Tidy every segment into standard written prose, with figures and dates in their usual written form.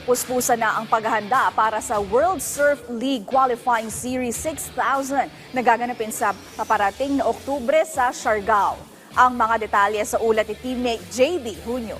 Puspusan na ang paghahanda para sa World Surf League Qualifying Series 6000 na gaganapin sa paparating na Oktubre sa Siargao. Ang mga detalye sa ulat ni teammate JB Junio.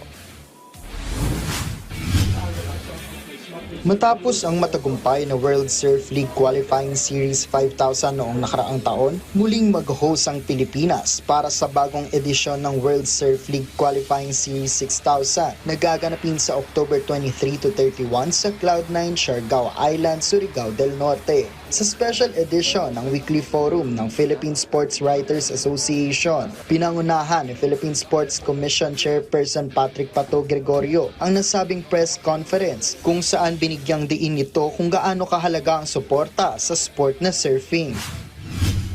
Matapos ang matagumpay na World Surf League Qualifying Series 5000 noong nakaraang taon, muling mag-host ang Pilipinas para sa bagong edisyon ng World Surf League Qualifying Series 6000 na gaganapin sa October 23 to 31 sa Cloud9 Siargao Island, Surigao del Norte. Sa special edition ng Weekly Forum ng Philippine Sports Writers Association, pinangunahan ni Philippine Sports Commission Chairperson Patrick Pato Gregorio ang nasabing press conference kung saan binigyang diin nito kung gaano kahalaga ang suporta sa sport na surfing.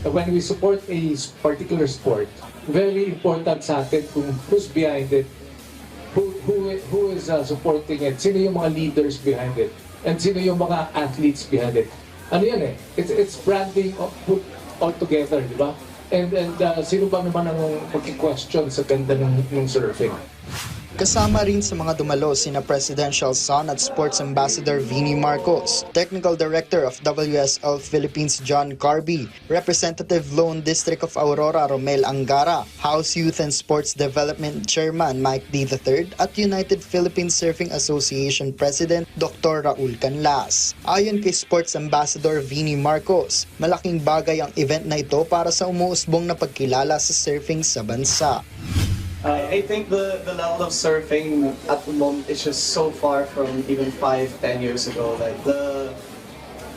When we support a particular sport, very important sa atin kung who's behind it, who is supporting it, sino yung mga leaders behind it, and sino yung mga athletes behind it. Ano yan eh? It's branding put all together, di ba? And sino ba naman ang mag-question sa ganda ng surfing? Kasama rin sa mga dumalo sina Presidential Son at Sports Ambassador Vinnie Marcos, Technical Director of WSL Philippines John Carby, Representative Lone District of Aurora Romel Angara, House Youth and Sports Development Chairman Mike D. III at United Philippine Surfing Association President Dr. Raul Canlas. Ayon kay Sports Ambassador Vinnie Marcos, malaking bagay ang event na ito para sa umuusbong na pagkilala sa surfing sa bansa. I think the level of surfing at the moment is just so far from even 5-10 years ago. Like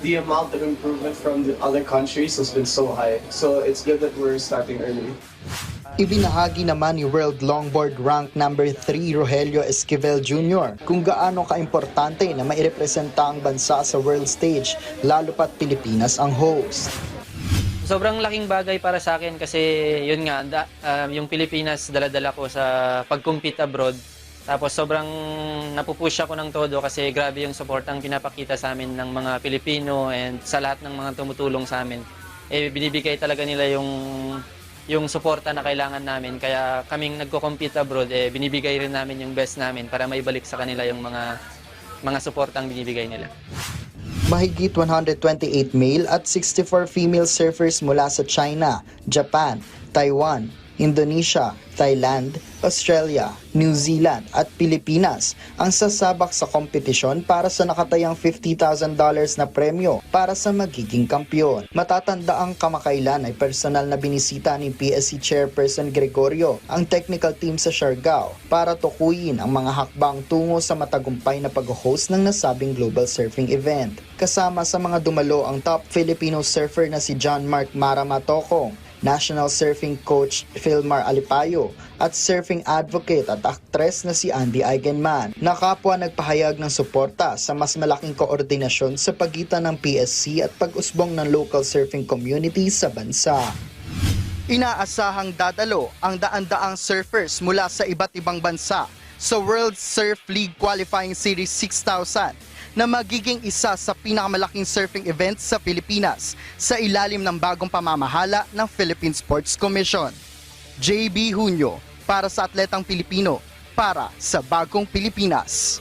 the amount of improvement from the other countries has been so high. So it's good that we're starting early. Ibinahagi naman ni World Longboard Rank number 3 Rogelio Esquivel Jr. kung gaano kaimportante na mairepresenta ang bansa sa world stage, lalo pat Pilipinas ang host. Sobrang laking bagay para sa akin kasi yun nga, yung Pilipinas dala-dala ko sa pag-compete abroad. Tapos sobrang napupush ako ng todo kasi grabe yung support ang pinapakita sa amin ng mga Pilipino and sa lahat ng mga tumutulong sa amin. Binibigay talaga nila yung suporta na kailangan namin. Kaya kaming nagko-compete abroad, binibigay rin namin yung best namin para maibalik sa kanila yung mga suportang binibigay nila. Mahigit 128 male at 64 female surfers mula sa China, Japan, Taiwan, Indonesia, Thailand, Australia, New Zealand at Pilipinas ang sasabak sa kompetisyon para sa nakatayang $50,000 na premyo para sa magiging kampiyon. Matatanda ang kamakailan ay personal na binisita ni PSC Chairperson Gregorio ang technical team sa Siargao para tukuyin ang mga hakbang tungo sa matagumpay na pag-host ng nasabing global surfing event. Kasama sa mga dumalo ang top Filipino surfer na si John Mark Maramatokong, National Surfing Coach Philmar Alipayo at surfing advocate at aktres na si Andy Eigenman na kapwa nagpahayag ng suporta sa mas malaking koordinasyon sa pagitan ng PSC at pag-usbong ng local surfing community sa bansa. Inaasahang dadalo ang daan-daang surfers mula sa iba't ibang bansa sa World Surf League Qualifying Series 6000 na magiging isa sa pinakamalaking surfing event sa Pilipinas sa ilalim ng bagong pamamahala ng Philippine Sports Commission. JB Junio para sa Atletang Pilipino, para sa Bagong Pilipinas.